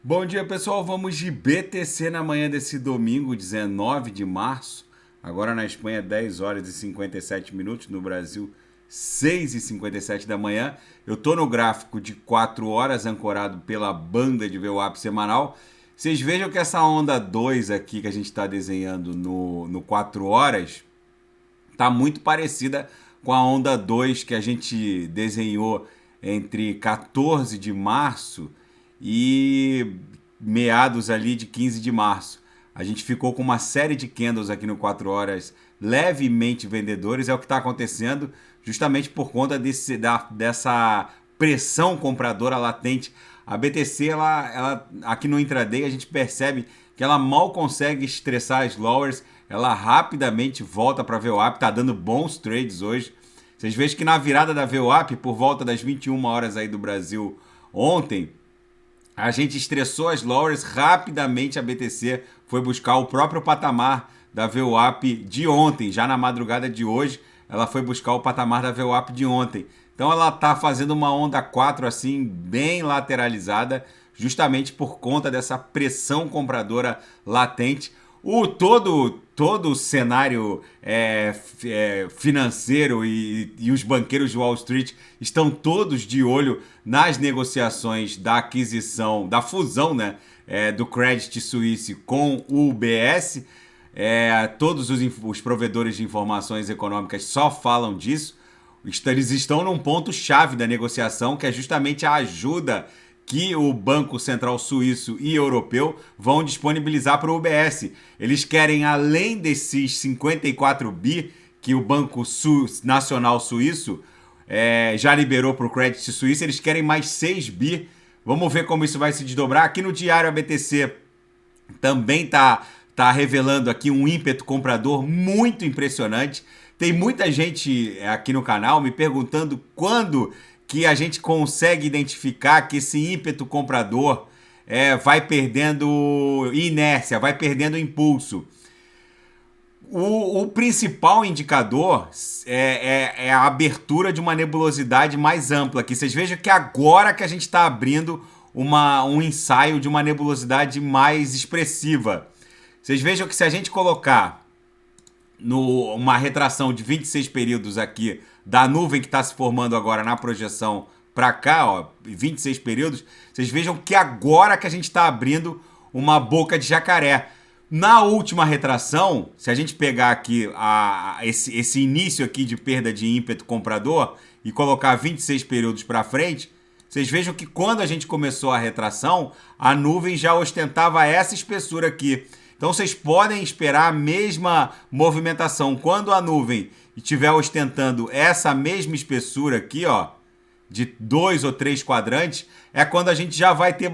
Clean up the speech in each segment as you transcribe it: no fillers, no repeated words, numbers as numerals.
Bom dia, pessoal. Vamos de BTC na manhã desse domingo, 19 de março. Agora na Espanha, 10 horas e 57 minutos. No Brasil, 6 e 57 da manhã. Eu tô no gráfico de 4 horas, ancorado pela banda de VWAP semanal. Vocês vejam que essa onda 2 aqui que a gente está desenhando no 4 horas tá muito parecida com a onda 2 que a gente desenhou entre 14 de março e meados ali de 15 de março. A gente ficou com uma série de candles aqui no 4 horas levemente vendedores, é o que está acontecendo justamente por conta dessa pressão compradora latente. A BTC, ela aqui no intraday, a gente percebe que ela mal consegue estressar as lowers, ela rapidamente volta para a VWAP, está dando bons trades hoje. Vocês veem que na virada da VWAP, por volta das 21 horas aí do Brasil ontem, a gente estressou as lowers, rapidamente a BTC foi buscar o próprio patamar da VWAP de ontem, já na madrugada de hoje, ela foi buscar o patamar da VWAP de ontem. Então ela está fazendo uma onda 4 assim, bem lateralizada, justamente por conta dessa pressão compradora latente. Todo o cenário financeiro e os banqueiros de Wall Street estão todos de olho nas negociações da aquisição, da fusão, né, do Credit Suisse com o UBS. Todos os provedores de informações econômicas só falam disso. Eles estão num ponto-chave da negociação, que é justamente a ajuda que o Banco Central Suíço e Europeu vão disponibilizar para o UBS. Eles querem, além desses 54 bi que o Banco Nacional Suíço já liberou para o Credit Suisse, eles querem mais 6 bi. Vamos ver como isso vai se desdobrar. Aqui no diário a BTC também tá revelando aqui um ímpeto comprador muito impressionante. Tem muita gente aqui no canal me perguntando quando que a gente consegue identificar que esse ímpeto comprador vai perdendo inércia, vai perdendo impulso. O principal indicador é a abertura de uma nebulosidade mais ampla aqui. Vocês vejam que agora que a gente está abrindo um ensaio de uma nebulosidade mais expressiva. Vocês vejam que se a gente colocar uma retração de 26 períodos aqui da nuvem que está se formando agora na projeção para cá, ó, 26 períodos, vocês vejam que agora que a gente está abrindo uma boca de jacaré. Na última retração, se a gente pegar aqui esse início aqui de perda de ímpeto comprador e colocar 26 períodos para frente, vocês vejam que quando a gente começou a retração, a nuvem já ostentava essa espessura aqui. Então vocês podem esperar a mesma movimentação. Quando a nuvem estiver ostentando essa mesma espessura aqui, ó, de 2 ou 3 quadrantes, é quando a gente já vai ter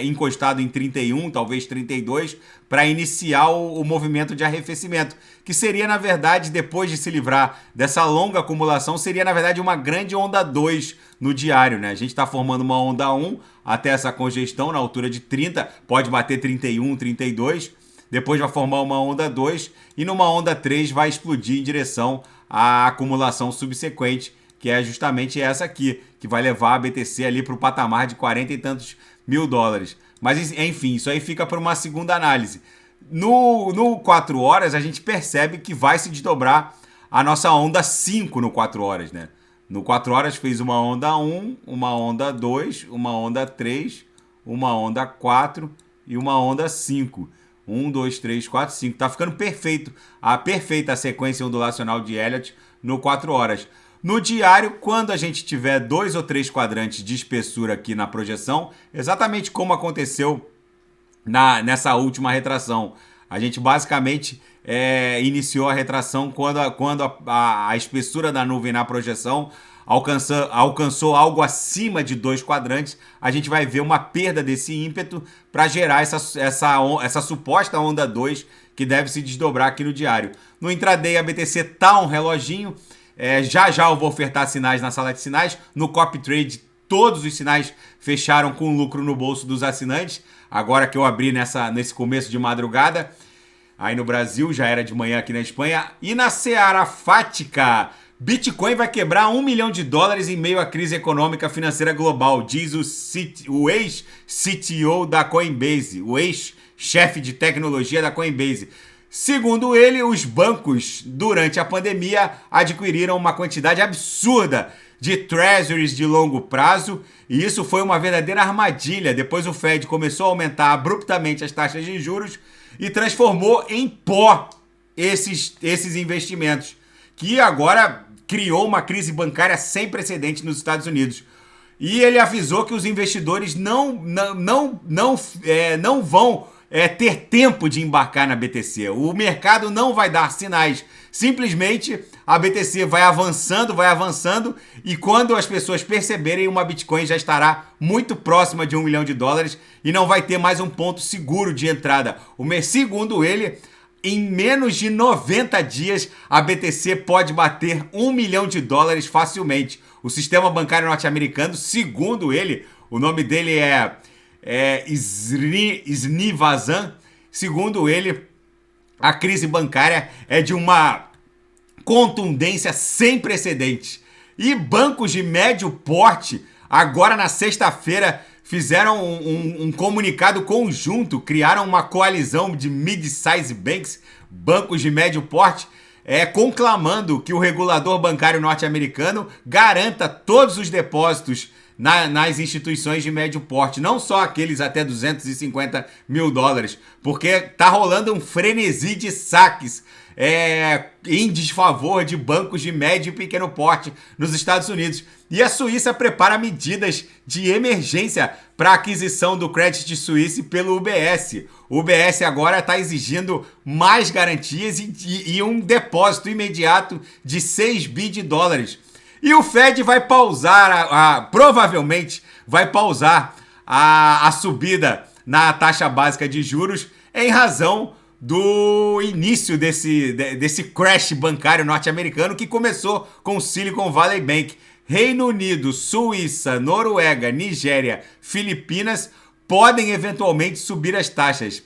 encostado em 31, talvez 32, para iniciar o movimento de arrefecimento, que seria, na verdade, depois de se livrar dessa longa acumulação, seria, na verdade, uma grande onda 2 no diário, né? A gente está formando uma onda 1 até essa congestão na altura de 30, pode bater 31, 32, depois vai formar uma onda 2 e numa onda 3 vai explodir em direção à acumulação subsequente, que é justamente essa aqui, que vai levar a BTC ali para o patamar de 40 e tantos mil dólares. Mas, enfim, isso aí fica para uma segunda análise. No 4 horas, a gente percebe que vai se desdobrar a nossa onda 5 no 4 horas, né? No 4 horas fez uma onda 1, uma onda 2, uma onda 3, uma onda 4 e uma onda 5. 1, 2, 3, 4, 5. Tá ficando perfeito. A perfeita sequência ondulacional de Elliott no 4 horas. No diário, quando a gente tiver 2 ou 3 quadrantes de espessura aqui na projeção, exatamente como aconteceu nessa última retração. A gente basicamente iniciou a retração quando a espessura da nuvem na projeção alcançou algo acima de 2 quadrantes. A gente vai ver uma perda desse ímpeto para gerar essa suposta onda 2 que deve se desdobrar aqui no diário. No intraday a BTC tá um reloginho. Já eu vou ofertar sinais na sala de sinais. No copy trade todos os sinais fecharam com lucro no bolso dos assinantes. Agora que eu abri nesse começo de madrugada, aí no Brasil, já era de manhã aqui na Espanha. E na Seara Fática, Bitcoin vai quebrar $1 milhão em meio à crise econômica financeira global, diz o ex-CTO da Coinbase, o ex-chefe de tecnologia da Coinbase. Segundo ele, os bancos, durante a pandemia, adquiriram uma quantidade absurda de treasuries de longo prazo, e isso foi uma verdadeira armadilha. Depois o Fed começou a aumentar abruptamente as taxas de juros e transformou em pó esses investimentos, que agora criou uma crise bancária sem precedente nos Estados Unidos. E ele avisou que os investidores não vão ter tempo de embarcar na BTC. O mercado não vai dar sinais. Simplesmente a BTC vai avançando, e quando as pessoas perceberem, uma Bitcoin já estará muito próxima de $1 milhão e não vai ter mais um ponto seguro de entrada. Segundo ele, em menos de 90 dias, a BTC pode bater $1 milhão facilmente. O sistema bancário norte-americano, segundo ele, o nome dele é Srinivasan, segundo ele, a crise bancária é de uma contundência sem precedentes. E bancos de médio porte, agora na sexta-feira, fizeram um comunicado conjunto, criaram uma coalizão de mid-size banks, bancos de médio porte, conclamando que o regulador bancário norte-americano garanta todos os depósitos nas instituições de médio porte, não só aqueles até $250 mil, porque tá rolando um frenesi de saques em desfavor de bancos de médio e pequeno porte nos Estados Unidos. E a Suíça prepara medidas de emergência para a aquisição do Credit Suisse pelo UBS. O UBS agora está exigindo mais garantias e um depósito imediato de $6 bi. E o Fed vai pausar, provavelmente vai pausar a subida na taxa básica de juros em razão do início desse crash bancário norte-americano que começou com o Silicon Valley Bank. Reino Unido, Suíça, Noruega, Nigéria, Filipinas podem eventualmente subir as taxas.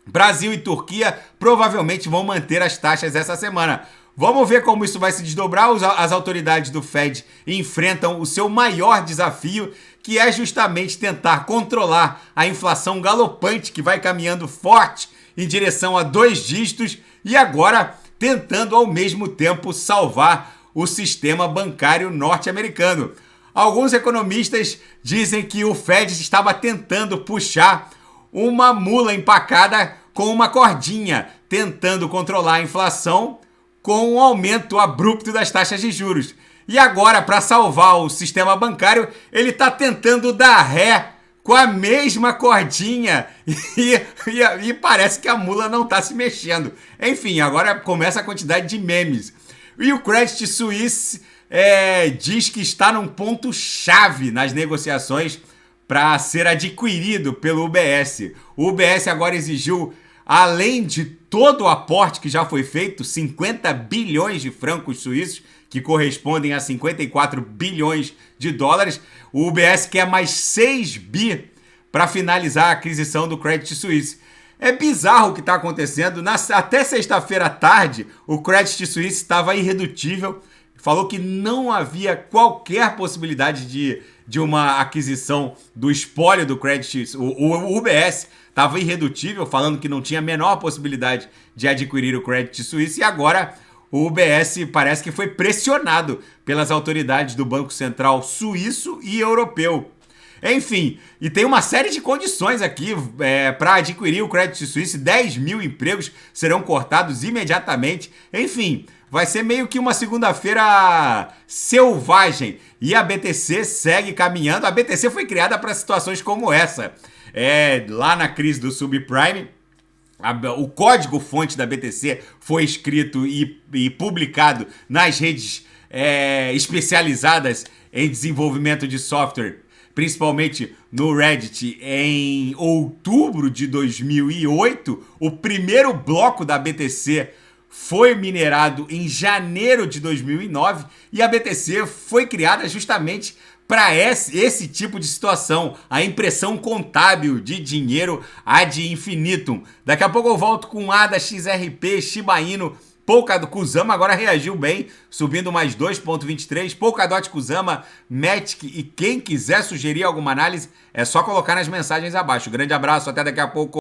Brasil e Turquia provavelmente vão manter as taxas essa semana. Vamos ver como isso vai se desdobrar. As autoridades do Fed enfrentam o seu maior desafio, que é justamente tentar controlar a inflação galopante que vai caminhando forte em direção a 2 dígitos e agora tentando ao mesmo tempo salvar o sistema bancário norte-americano. Alguns economistas dizem que o Fed estava tentando puxar uma mula empacada com uma cordinha, tentando controlar a inflação com um aumento abrupto das taxas de juros. E agora, para salvar o sistema bancário, ele está tentando dar ré com a mesma cordinha e parece que a mula não está se mexendo. Enfim, agora começa a quantidade de memes. E o Credit Suisse diz que está num ponto-chave nas negociações para ser adquirido pelo UBS. O UBS agora exigiu, além de todo o aporte que já foi feito, 50 bilhões de francos suíços, que correspondem a 54 bilhões de dólares. O UBS quer mais 6 bi para finalizar a aquisição do Credit Suisse. É bizarro o que está acontecendo. Até sexta-feira à tarde, o Credit Suisse estava irredutível. Falou que não havia qualquer possibilidade de uma aquisição do espólio do Credit Suisse. O UBS estava irredutível, falando que não tinha a menor possibilidade de adquirir o Credit Suisse. E agora o UBS parece que foi pressionado pelas autoridades do Banco Central suíço e europeu. Enfim, e tem uma série de condições aqui para adquirir o Credit Suisse. 10 mil empregos serão cortados imediatamente. Enfim, vai ser meio que uma segunda-feira selvagem. E a BTC segue caminhando. A BTC foi criada para situações como essa. Lá na crise do subprime, o código-fonte da BTC foi escrito e publicado nas redes especializadas em desenvolvimento de software, principalmente no Reddit, em outubro de 2008. O primeiro bloco da BTC foi minerado em janeiro de 2009 e a BTC foi criada justamente para esse tipo de situação, a impressão contábil de dinheiro ad infinitum. Daqui a pouco eu volto com ADA, XRP, Shiba Inu Polkadot Kusama agora reagiu bem, subindo mais 2,23. Polkadot Kusama, Matic e quem quiser sugerir alguma análise, é só colocar nas mensagens abaixo. Grande abraço, até daqui a pouco.